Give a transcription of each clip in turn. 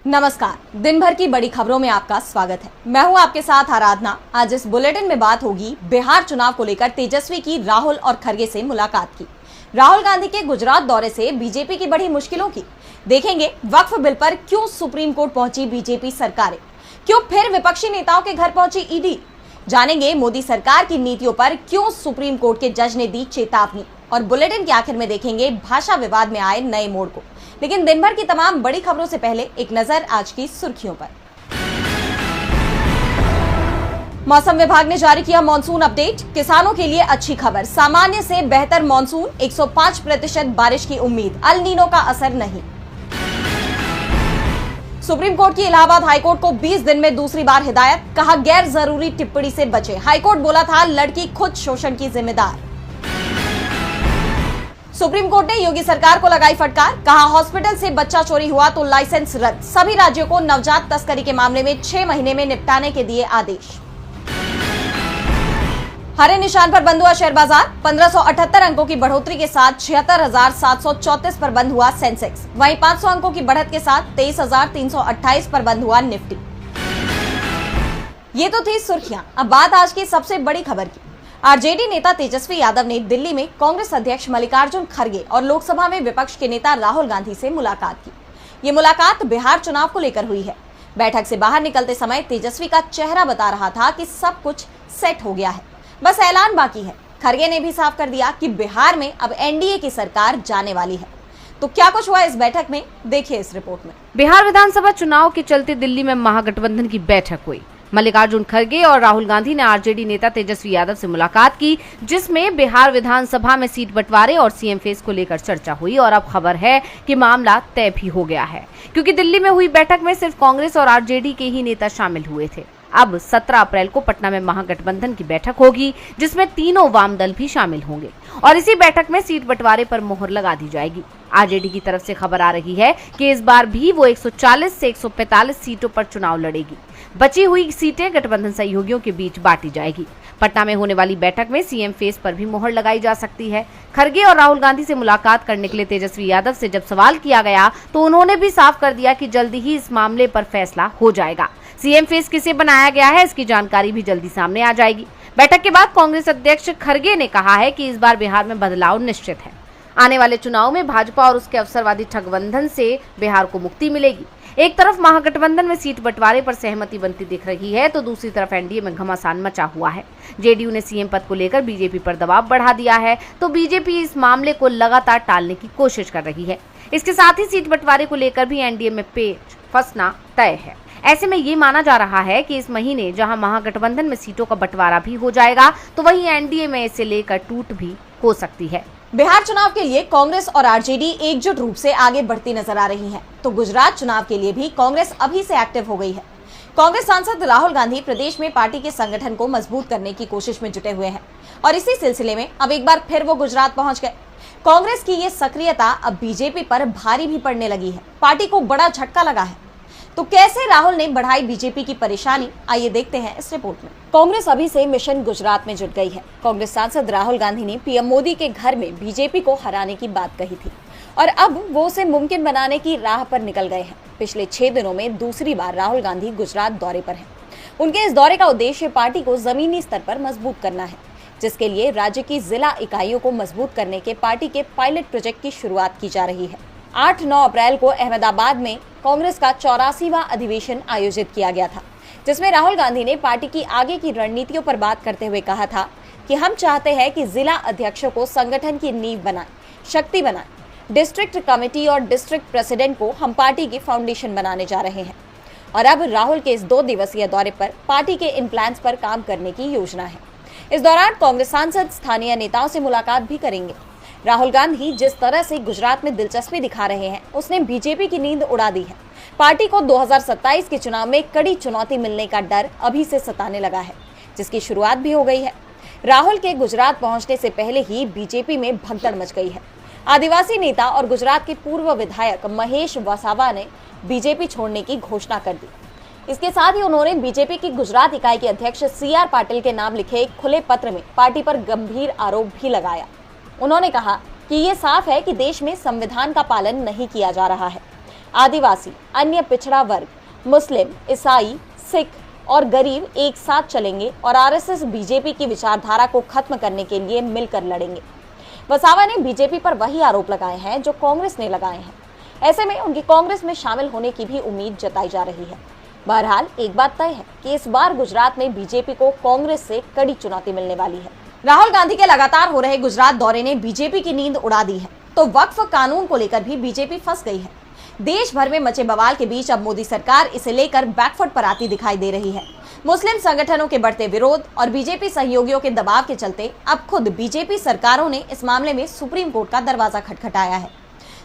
नमस्कार, दिन भर की बड़ी खबरों में आपका स्वागत है। मैं हूं आपके साथ आराधना। आज इस बुलेटिन में बात होगी बिहार चुनाव को लेकर तेजस्वी की राहुल और खरगे से मुलाकात की, राहुल गांधी के गुजरात दौरे से बीजेपी की बढ़ी मुश्किलों की, देखेंगे वक्फ बिल पर क्यों सुप्रीम कोर्ट पहुंची बीजेपी सरकारें, क्यों फिर विपक्षी नेताओं के घर पहुंची ईडी, जानेंगे मोदी सरकार की नीतियों पर क्यों सुप्रीम कोर्ट के जज ने दी चेतावनी, और बुलेटिन के आखिर में देखेंगे भाषा विवाद में आए नए मोड़ को। लेकिन दिन भर की तमाम बड़ी खबरों से पहले एक नजर आज की सुर्खियों पर। मौसम विभाग ने जारी किया मॉनसून अपडेट, किसानों के लिए अच्छी खबर, सामान्य से बेहतर मॉनसून, 105% बारिश की उम्मीद, अल नीनो का असर नहीं। सुप्रीम कोर्ट की इलाहाबाद हाईकोर्ट को 20 दिन में दूसरी बार हिदायत, कहा गैर जरूरी टिप्पणी से बचे। हाईकोर्ट बोला था लड़की खुद शोषण की जिम्मेदार। सुप्रीम कोर्ट ने योगी सरकार को लगाई फटकार, कहा हॉस्पिटल से बच्चा चोरी हुआ तो लाइसेंस रद्द, सभी राज्यों को नवजात तस्करी के मामले में 6 महीने में निपटाने के दिए आदेश। हरे निशान पर बंद हुआ शेयर बाजार, 1578 अंकों की बढ़ोतरी के साथ 76,734 पर बंद हुआ सेंसेक्स, वहीं 500 अंकों की बढ़त के साथ 23,328 पर बंद हुआ निफ्टी। ये तो थी सुर्खियां, अब बात आज की सबसे बड़ी खबर की। आरजेडी नेता तेजस्वी यादव ने दिल्ली में कांग्रेस अध्यक्ष मल्लिकार्जुन खड़गे और लोकसभा में विपक्ष के नेता राहुल गांधी से मुलाकात की। ये मुलाकात बिहार चुनाव को लेकर हुई है। बैठक से बाहर निकलते समय तेजस्वी का चेहरा बता रहा था कि सब कुछ सेट हो गया है, बस ऐलान बाकी है। खड़गे ने भी साफ कर दिया कि बिहार में अब एनडीए की सरकार जाने वाली है। तो क्या कुछ हुआ इस बैठक में, देखिए इस रिपोर्ट में। बिहार विधानसभा चुनाव के चलते दिल्ली में महागठबंधन की बैठक हुई। मल्लिकार्जुन खड़गे और राहुल गांधी ने आरजेडी नेता तेजस्वी यादव से मुलाकात की, जिसमें बिहार विधानसभा में सीट बंटवारे और सीएम फेस को लेकर चर्चा हुई। और अब खबर है कि मामला तय भी हो गया है, क्योंकि दिल्ली में हुई बैठक में सिर्फ कांग्रेस और आरजेडी के ही नेता शामिल हुए थे। अब 17 अप्रैल को पटना में महागठबंधन की बैठक होगी, जिसमें तीनों वाम दल भी शामिल होंगे और इसी बैठक में सीट बंटवारे पर मोहर लगा दी जाएगी। आरजेडी की तरफ से खबर आ रही है कि इस बार भी वो 140 से 145 सीटों पर चुनाव लड़ेगी। बची हुई सीटें गठबंधन सहयोगियों के बीच बांटी जाएगी। पटना में होने वाली बैठक में सीएम फेस पर भी मोहर लगाई जा सकती है। खड़गे और राहुल गांधी से मुलाकात करने के लिए तेजस्वी यादव से जब सवाल किया गया तो उन्होंने भी साफ कर दिया कि जल्दी ही इस मामले पर फैसला हो जाएगा। सीएम फेस किसे बनाया गया है, इसकी जानकारी भी जल्दी सामने आ जाएगी। बैठक के बाद कांग्रेस अध्यक्ष खड़गे ने कहा है कि इस बार बिहार में बदलाव निश्चित है। आने वाले चुनाव में भाजपा और उसके अवसरवादी ठगबंधन से बिहार को मुक्ति मिलेगी। एक तरफ महागठबंधन में सीट बंटवारे पर सहमति बनती दिख रही है, तो दूसरी तरफ एनडीए में घमासान मचा हुआ है। जेडीयू ने सीएम पद को लेकर बीजेपी पर दबाव बढ़ा दिया है, तो बीजेपी इस मामले को लगातार टालने की कोशिश कर रही है। इसके साथ ही सीट बंटवारे को लेकर भी एनडीए में पेच फंसना तय है। ऐसे में ये माना जा रहा है कि इस महीने जहां महागठबंधन में सीटों का बंटवारा भी हो जाएगा, तो वहीं एनडीए में इसे लेकर टूट भी हो सकती है। बिहार चुनाव के लिए कांग्रेस और आरजेडी एकजुट रूप से आगे बढ़ती नजर आ रही हैं, तो गुजरात चुनाव के लिए भी कांग्रेस अभी से एक्टिव हो गई है। कांग्रेस सांसद राहुल गांधी प्रदेश में पार्टी के संगठन को मजबूत करने की कोशिश में जुटे हुए हैं और इसी सिलसिले में अब एक बार फिर वो गुजरात पहुंच गए। कांग्रेस की ये सक्रियता अब बीजेपी पर भारी भी पड़ने लगी है, पार्टी को बड़ा झटका लगा है। तो कैसे राहुल ने बढ़ाई बीजेपी की परेशानी, आइए देखते हैं इस रिपोर्ट में। कांग्रेस अभी से मिशन गुजरात में जुट गई है। कांग्रेस सांसद राहुल गांधी ने पीएम मोदी के घर में बीजेपी को हराने की बात कही थी और अब वो उसे मुमकिन बनाने की राह पर निकल गए हैं। पिछले 6 दिनों में दूसरी बार राहुल गांधी गुजरात दौरे पर हैं। उनके इस दौरे का उद्देश्य पार्टी को जमीनी स्तर पर मजबूत करना है, जिसके लिए राज्य की जिला इकाइयों को मजबूत करने के पार्टी के पायलट प्रोजेक्ट की शुरुआत की जा रही है। 8-9 अप्रैल को अहमदाबाद में कांग्रेस का 84वां अधिवेशन आयोजित किया गया था, जिसमें राहुल गांधी ने पार्टी की आगे की रणनीतियों पर बात करते हुए कहा था कि हम चाहते हैं कि जिला अध्यक्षों को संगठन की नींव बनाएं, शक्ति बनाएं। डिस्ट्रिक्ट कमेटी और डिस्ट्रिक्ट प्रेसिडेंट को हम पार्टी की फाउंडेशन बनाने जा रहे हैं और अब राहुल के इस 2 दिवसीय दौरे पर पार्टी के इन प्लान्स पर काम करने की योजना है। इस दौरान कांग्रेस सांसद स्थानीय नेताओं से मुलाकात भी करेंगे। राहुल गांधी जिस तरह से गुजरात में दिलचस्पी दिखा रहे हैं, उसने बीजेपी की नींद उड़ा दी है। पार्टी को 2027 के चुनाव में कड़ी चुनौती मिलने का डर अभी से सताने लगा है, जिसकी शुरुआत भी हो गई है। राहुल के गुजरात पहुंचने से पहले ही बीजेपी में भगदड़ मच गई है। आदिवासी नेता और गुजरात के पूर्व विधायक महेश वसावा ने बीजेपी छोड़ने की घोषणा कर दी। इसके साथ ही उन्होंने बीजेपी की गुजरात इकाई के अध्यक्ष CR पाटिल के नाम लिखे एक खुले पत्र में पार्टी पर गंभीर आरोप भी लगाया। उन्होंने कहा कि ये साफ है कि देश में संविधान का पालन नहीं किया जा रहा है। आदिवासी, अन्य पिछड़ा वर्ग, मुस्लिम, ईसाई, सिख और गरीब एक साथ चलेंगे और आरएसएस बीजेपी की विचारधारा को खत्म करने के लिए मिलकर लड़ेंगे। वसावा ने बीजेपी पर वही आरोप लगाए हैं जो कांग्रेस ने लगाए हैं। ऐसे में उनकी कांग्रेस में शामिल होने की भी उम्मीद जताई जा रही है। बहरहाल एक बात तय है कि इस बार गुजरात में बीजेपी को कांग्रेस से कड़ी चुनौती मिलने वाली है। राहुल गांधी के लगातार हो रहे गुजरात दौरे ने बीजेपी की नींद उड़ा दी है, तो वक्फ कानून को लेकर भी बीजेपी फंस गई है। देश भर में मचे बवाल के बीच अब मोदी सरकार इसे लेकर बैकफुट पर आती दिखाई दे रही है। मुस्लिम संगठनों के बढ़ते विरोध और बीजेपी सहयोगियों के दबाव के चलते अब खुद बीजेपी सरकारों ने इस मामले में सुप्रीम कोर्ट का दरवाजा खटखटाया है।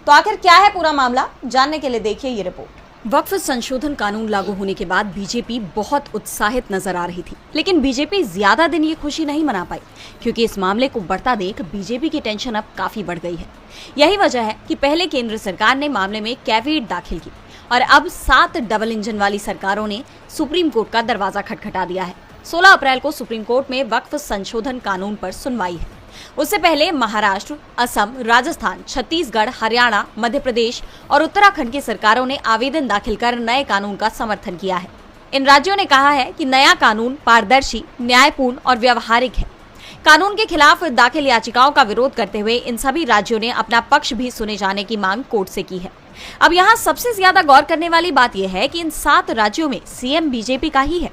तो आखिर क्या है पूरा मामला, जानने के लिए देखिए ये रिपोर्ट। वक्फ संशोधन कानून लागू होने के बाद बीजेपी बहुत उत्साहित नजर आ रही थी, लेकिन बीजेपी ज्यादा दिन ये खुशी नहीं मना पाई, क्योंकि इस मामले को बढ़ता देख बीजेपी की टेंशन अब काफी बढ़ गई है। यही वजह है कि पहले केंद्र सरकार ने मामले में कैविएट दाखिल की और अब 7 डबल इंजन वाली सरकारों ने सुप्रीम कोर्ट का दरवाजा खटखटा दिया है। 16 अप्रैल को सुप्रीम कोर्ट में वक्फ संशोधन कानून पर सुनवाई है। उससे पहले महाराष्ट्र, असम, राजस्थान, छत्तीसगढ़, हरियाणा, मध्य प्रदेश और उत्तराखंड की सरकारों ने आवेदन दाखिल कर नए कानून का समर्थन किया है। इन राज्यों ने कहा है कि नया कानून पारदर्शी, न्यायपूर्ण और व्यवहारिक है। कानून के खिलाफ दाखिल याचिकाओं का विरोध करते हुए इन सभी राज्यों ने अपना पक्ष भी सुने जाने की मांग कोर्ट से की है। अब यहाँ सबसे ज्यादा गौर करने वाली बात यह है कि इन 7 राज्यों में सीएम बीजेपी का ही है।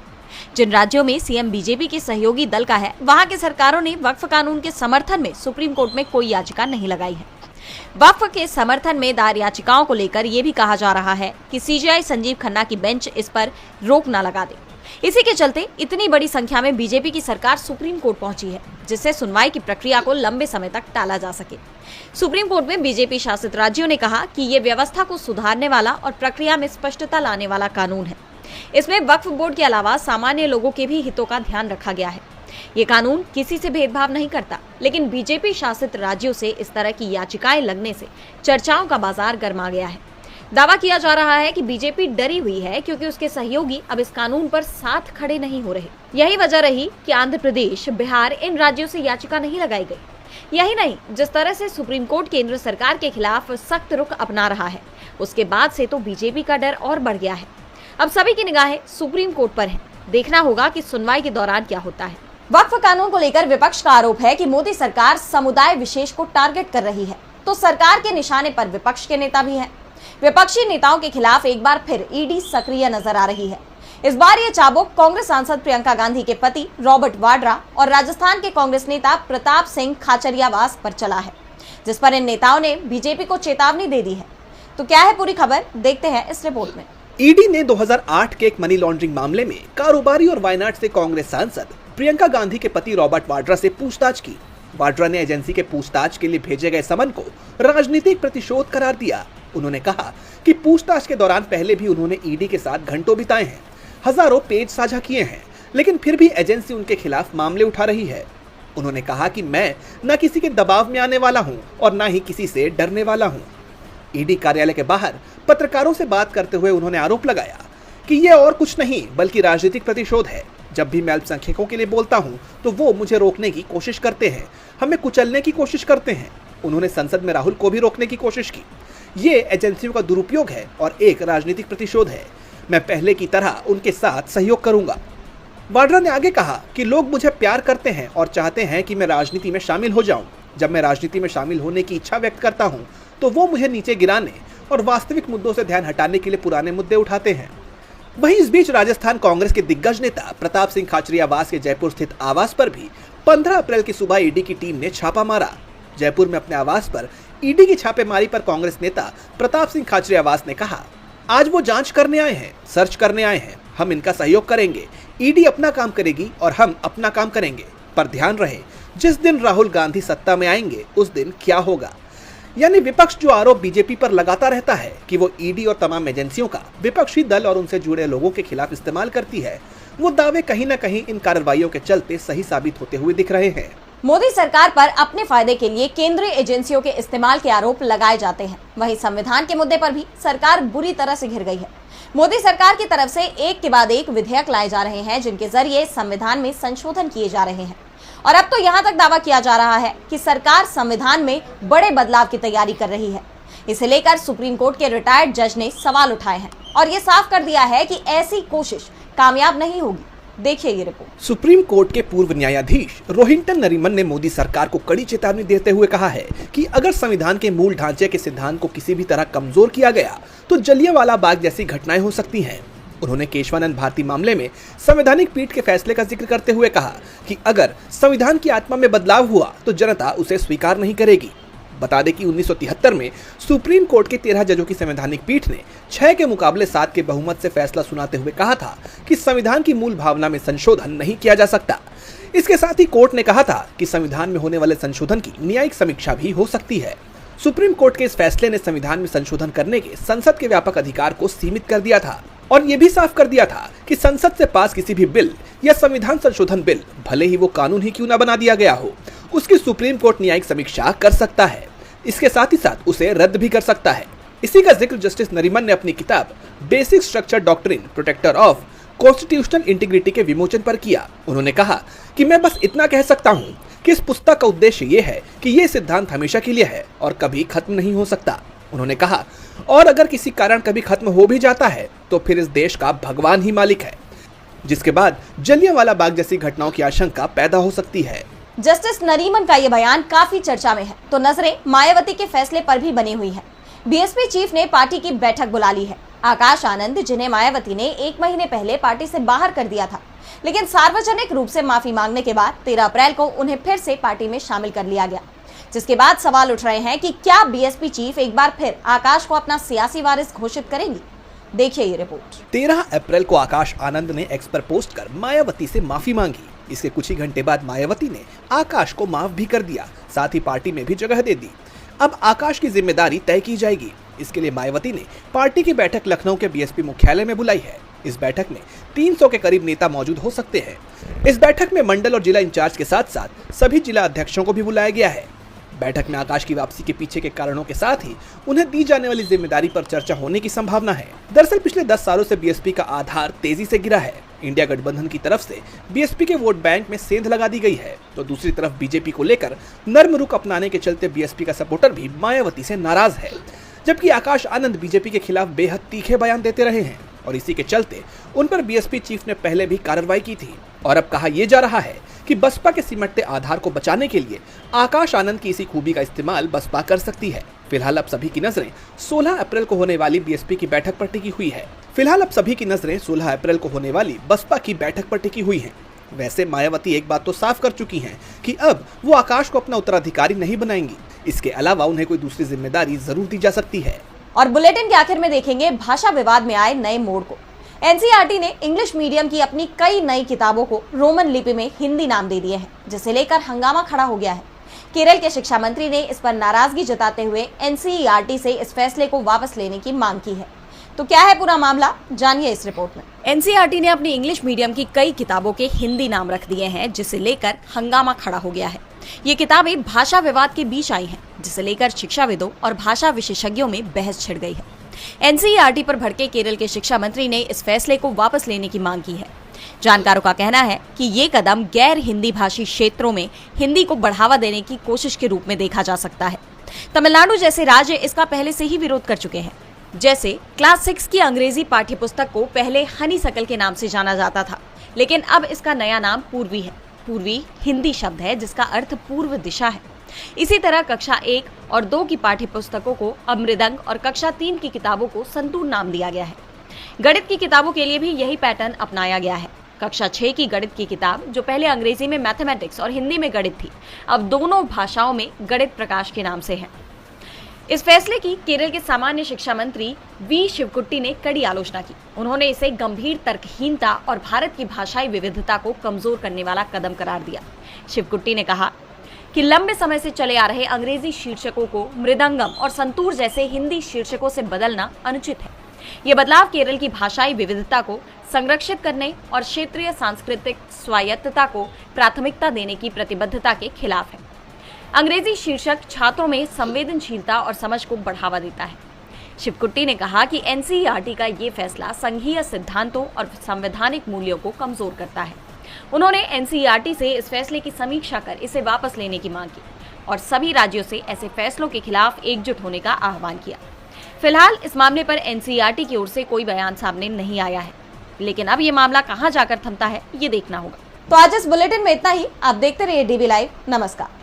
जिन राज्यों में सीएम बीजेपी के सहयोगी दल का है, वहां की सरकारों ने वक्फ कानून के समर्थन में सुप्रीम कोर्ट में कोई याचिका नहीं लगाई है। वक्फ के समर्थन में दायर याचिकाओं को लेकर यह भी कहा जा रहा है कि सीजेआई संजीव खन्ना की बेंच इस पर रोक न लगा दे। इसी के चलते इतनी बड़ी संख्या में बीजेपी की सरकार सुप्रीम कोर्ट पहुंची है, जिससे सुनवाई की प्रक्रिया को लंबे समय तक टाला जा सके। सुप्रीम कोर्ट में बीजेपी शासित राज्यों ने कहा कि ये व्यवस्था को सुधारने वाला और प्रक्रिया में स्पष्टता लाने वाला कानून है। इसमें वक्फ बोर्ड के अलावा सामान्य लोगों के भी हितों का ध्यान रखा गया है। ये कानून किसी से भेदभाव नहीं करता, लेकिन बीजेपी शासित राज्यों से इस तरह की याचिकाएं लगने से चर्चाओं का बाजार गर्मा गया है। दावा किया जा रहा है कि बीजेपी डरी हुई है, क्योंकि उसके सहयोगी अब इस कानून पर साथ खड़े नहीं हो रहे। यही वजह रही कि आंध्र प्रदेश, बिहार इन राज्यों से याचिका नहीं लगाई गई। यही नहीं, जिस तरह से सुप्रीम कोर्ट केंद्र सरकार के खिलाफ सख्त रुख अपना रहा है, उसके बाद से तो बीजेपी का डर और बढ़ गया है। अब सभी की निगाहें सुप्रीम कोर्ट पर है। देखना होगा कि सुनवाई के दौरान क्या होता है। वक्फ कानून को लेकर विपक्ष का आरोप है कि मोदी सरकार समुदाय विशेष को टारगेट कर रही है, तो सरकार के निशाने पर विपक्ष के नेता भी हैं। विपक्षी नेताओं के खिलाफ एक बार फिर ईडी सक्रिय नजर आ रही है। इस बार ये चाबुक कांग्रेस सांसद प्रियंका गांधी के पति रॉबर्ट वाड्रा और राजस्थान के कांग्रेस नेता प्रताप सिंह खाचरियावास पर चला है, जिस पर इन नेताओं ने बीजेपी को चेतावनी दे दी है। तो क्या है पूरी खबर, देखते हैं इस रिपोर्ट में। ईडी ने 2008 के एक मनी लॉन्ड्रिंग मामले में कारोबारी और वायनाड से कांग्रेस सांसद प्रियंका गांधी के पति रॉबर्ट वाड्रा से पूछताछ की। वाड्रा ने एजेंसी के पूछताछ के लिए भेजे गए समन को राजनीतिक प्रतिशोध करार दिया। उन्होंने कहा कि पूछताछ के दौरान पहले भी उन्होंने ईडी के साथ घंटों बिताए हैं, हजारों पेज साझा किए हैं, लेकिन फिर भी एजेंसी उनके खिलाफ मामले उठा रही है। उन्होंने कहा कि मैं न किसी के दबाव में आने वाला हूं और न ही किसी से डरने वाला हूं। ईडी कार्यालय के बाहर पत्रकारों से बात करते हुए उन्होंने आरोप लगाया कि यह और कुछ नहीं बल्कि राजनीतिक प्रतिशोध है। जब भी मैं अल्पसंख्यकों के लिए बोलता हूं तो वो मुझे रोकने की कोशिश करते हैं, हमें कुचलने की कोशिश करते हैं। उन्होंने संसद में राहुल को भी रोकने की कोशिश की। ये एजेंसियों का दुरुपयोग है और एक राजनीतिक प्रतिशोध है। मैं पहले की तरह उनके साथ सहयोग करूंगा। वाड्रा ने आगे कहा कि लोग मुझे प्यार करते हैं और चाहते हैं कि मैं राजनीति में शामिल हो जाऊं। जब मैं राजनीति में शामिल होने की इच्छा व्यक्त करता हूं तो वो मुझे नीचे गिराने और वास्तविक मुद्दों से ध्यान हटाने के लिए पुराने मुद्दे उठाते हैं। वहीं इस बीच राजस्थान कांग्रेस के दिग्गज नेता प्रताप सिंह खाचरियावास के जयपुर स्थित आवास पर भी 15 अप्रैल की सुबह ईडी की टीम ने छापा मारा। जयपुर में अपने आवास पर ईडी की छापेमारी पर कांग्रेस नेता प्रताप सिंह खाचरियावास ने कहा, आज वो जांच करने आए हैं, सर्च करने आए हैं, हम इनका सहयोग करेंगे। ईडी अपना काम करेगी और हम अपना काम करेंगे, पर ध्यान रहे जिस दिन राहुल गांधी सत्ता में आएंगे उस दिन क्या होगा। यानी विपक्ष जो आरोप बीजेपी पर लगाता रहता है कि वो ईडी और तमाम एजेंसियों का विपक्षी दल और उनसे जुड़े लोगों के खिलाफ इस्तेमाल करती है, वो दावे कहीं न कहीं इन कार्रवाइयों के चलते सही साबित होते हुए दिख रहे हैं। मोदी सरकार पर अपने फायदे के लिए केंद्रीय एजेंसियों के इस्तेमाल के आरोप लगाए जाते हैं। वहीं संविधान के मुद्दे पर भी सरकार बुरी तरह से घिर गई है। मोदी सरकार की तरफ से एक के बाद एक विधेयक लाए जा रहे हैं, जिनके जरिए संविधान में संशोधन किए जा रहे हैं। और अब तो यहाँ तक दावा किया जा रहा है कि सरकार संविधान में बड़े बदलाव की तैयारी कर रही है। इसे लेकर सुप्रीम कोर्ट के रिटायर्ड जज ने सवाल उठाए हैं और ये साफ कर दिया है कि ऐसी कोशिश कामयाब नहीं होगी। देखिए ये रिपोर्ट। सुप्रीम कोर्ट के पूर्व न्यायाधीश रोहिंटन नरीमन ने मोदी सरकार को कड़ी चेतावनी देते हुए कहा है कि अगर संविधान के मूल ढांचे के सिद्धांत को किसी भी तरह कमजोर किया गया तो जलियांवाला बाग जैसी घटनाएं हो सकती हैं। उन्होंने केशवानंद भारती मामले में संवैधानिक पीठ के फैसले का जिक्र करते हुए कहा कि अगर संविधान की आत्मा में बदलाव हुआ तो जनता उसे स्वीकार नहीं करेगी। बता दें कि 1973 में सुप्रीम कोर्ट के 13 जजों की संवैधानिक पीठ ने 6 के मुकाबले 7 के बहुमत से फैसला सुनाते हुए कहा था कि संविधान की मूल भावना में संशोधन नहीं किया जा सकता। इसके साथ ही कोर्ट ने कहा था कि संविधान में होने वाले संशोधन की न्यायिक समीक्षा भी हो सकती है। सुप्रीम कोर्ट के इस फैसले ने संविधान में संशोधन करने के संसद के व्यापक अधिकार को सीमित कर दिया था और ये भी साफ कर दिया था कि संसद से पास किसी भी बिल या संविधान संशोधन बिल, भले ही वो कानून ही क्यों न बना दिया गया हो, उसकी सुप्रीम कोर्ट न्यायिक समीक्षा कर सकता है। इसके साथ ही साथ उसे रद्द भी कर सकता है। इसी का जिक्र जस्टिस नरीमन ने अपनी किताब basic structure doctrine protector of constitutional integrity के विमोचन पर किया। उन्होंने कहा कि मैं बस इतना कह सकता हूँ कि इस पुस्तक का उद्देश्य ये है कि ये सिद्धांत हमेशा के लिए है और कभी खत्म नहीं हो सकता। उन्होंने कहा, और अगर किसी कारण कभी खत्म हो भी जाता है तो फिर इस देश का भगवान ही मालिक है, जिसके बाद जलियांवाला बाग जैसी घटनाओं की आशंका पैदा हो सकती है। जस्टिस नरीमन का ये बयान काफी चर्चा में है तो नजरें मायावती के फैसले पर भी बनी हुई है। बीएसपी चीफ ने पार्टी की बैठक बुला ली है। आकाश आनंद, जिन्हें मायावती ने 1 महीने पहले पार्टी से बाहर कर दिया था, लेकिन सार्वजनिक रूप से माफी मांगने के बाद 13 अप्रैल को उन्हें फिर से पार्टी में शामिल कर लिया गया, जिसके बाद सवाल उठ रहे हैं कि क्या बीएसपी चीफ एक बार फिर आकाश को अपना सियासी वारिस घोषित करेंगी। देखिए ये रिपोर्ट। 13 अप्रैल को आकाश आनंद ने एक्स पर पोस्ट कर मायावती से माफी मांगी। इसके कुछ ही घंटे बाद मायावती ने आकाश को माफ भी कर दिया, साथ ही पार्टी में भी जगह दे दी। अब आकाश की जिम्मेदारी तय की जाएगी। इसके लिए मायावती ने पार्टी की बैठक लखनऊ के बीएसपी मुख्यालय में बुलाई है। इस बैठक में 300 के करीब नेता मौजूद हो सकते हैं। इस बैठक में मंडल और जिला इंचार्ज के साथ साथ सभी जिला अध्यक्षों को भी बुलाया गया है। बैठक में आकाश की वापसी के पीछे के कारणों के साथ ही उन्हें दी जाने वाली जिम्मेदारी पर चर्चा होने की संभावना है। दरअसल पिछले 10 सालों से बीएसपी का आधार तेजी से गिरा है। इंडिया गठबंधन की तरफ से बीएसपी के वोट बैंक में सेंध लगा दी गई है, तो दूसरी तरफ बीजेपी को लेकर नर्म रुख अपनाने के चलते बीएसपी का सपोर्टर भी मायावती से नाराज है, जबकि आकाश आनंद बीजेपी के खिलाफ बेहद तीखे बयान देते रहे हैं और इसी के चलते उन पर बीएसपी चीफ ने पहले भी कार्रवाई की थी। और अब कहा यह जा रहा है कि बसपा के सिमटते आधार को बचाने के लिए आकाश आनंद की इसी खूबी का इस्तेमाल बसपा कर सकती है। फिलहाल अब सभी की नजरें 16 अप्रैल को होने वाली बीएसपी की बैठक पर टिकी हुई है। बसपा की बैठक पर टिकी हुई है। वैसे मायावती एक बात तो साफ कर चुकी हैं कि अब वो आकाश को अपना उत्तराधिकारी नहीं बनाएंगी। इसके अलावा उन्हें कोई दूसरी जिम्मेदारी जरूर दी जा सकती है। और बुलेटिन के आखिर में देखेंगे भाषा विवाद में आए नए मोड़ को। एनसीईआरटी ने इंग्लिश मीडियम की अपनी कई नई किताबों को रोमन लिपि में हिंदी नाम दे दिए हैं, जिसे लेकर हंगामा खड़ा हो गया है। केरल के शिक्षा मंत्री ने इस पर नाराजगी जताते हुए एनसीईआरटी से इस फैसले को वापस लेने की मांग की है। तो क्या है पूरा मामला, जानिए इस रिपोर्ट में। एनसीईआरटी ने अपनी इंग्लिश मीडियम की कई किताबों के हिंदी नाम रख दिए हैं, जिसे लेकर हंगामा खड़ा हो गया है। ये किताबें भाषा विवाद के बीच आई हैं, जिसे लेकर शिक्षाविदों और भाषा विशेषज्ञों में बहस छिड़ गई है। एनसीईआरटी पर भड़के केरल के शिक्षा मंत्री ने इस फैसले को वापस लेने की मांग की है। जानकारों का कहना है कि ये कदम गैर हिंदी भाषी क्षेत्रों में हिंदी को बढ़ावा देने की कोशिश के रूप में देखा जा सकता है। तमिलनाडु जैसे राज्य इसका पहले से ही विरोध कर चुके हैं। जैसे क्लास 6 की अंग्रेजी पाठ्य पुस्तक को पहले हनीसकल के नाम से जाना जाता था, लेकिन अब इसका नया नाम पूर्वी है। पूर्वी हिंदी शब्द है जिसका अर्थ पूर्व दिशा है। इसी तरह कक्षा 1 और 2 की पाठ्य पुस्तकों को अब मृदंग और कक्षा 3 की किताबों को संतूर नाम दिया गया है। गणित की किताबों के लिए भी यही पैटर्न अपनाया गया है। कक्षा 6 की गणित की किताब, जो पहले अंग्रेजी में मैथमेटिक्स और हिंदी में गणित थी, अब दोनों भाषाओं में गणित प्रकाश के नाम से है। इस फैसले की केरल के सामान्य शिक्षा मंत्री वी शिवकुट्टी ने कड़ी आलोचना की। उन्होंने इसे गंभीर तर्कहीनता और भारत की भाषाई विविधता को कमजोर करने वाला कदम करार दिया। शिवकुट्टी ने कहा कि लंबे समय से चले आ रहे अंग्रेजी शीर्षकों को मृदंगम और संतूर जैसे हिंदी शीर्षकों से बदलना अनुचित है। ये बदलाव केरल की भाषाई विविधता को संरक्षित करने और क्षेत्रीय सांस्कृतिक स्वायत्तता को प्राथमिकता देने की प्रतिबद्धता के खिलाफ है। अंग्रेजी शीर्षक छात्रों में संवेदनशीलता और समझ को बढ़ावा देता है। शिवकुट्टी ने कहा कि एनसीईआरटी का ये फैसला संघीय सिद्धांतों और संवैधानिक मूल्यों को कमजोर करता है। उन्होंने एनसीईआरटी से इस फैसले की समीक्षा कर इसे वापस लेने की मांग की। और सभी राज्यों से ऐसे फैसलों के खिलाफ एकजुट होने का आह्वान किया। फिलहाल इस मामले पर एनसीईआरटी की ओर से कोई बयान सामने नहीं आया है, लेकिन अब ये मामला कहां जाकर थमता है ये देखना होगा। तो आज इस बुलेटिन में इतना ही। आप देखते रहिए डीबी लाइव। नमस्कार।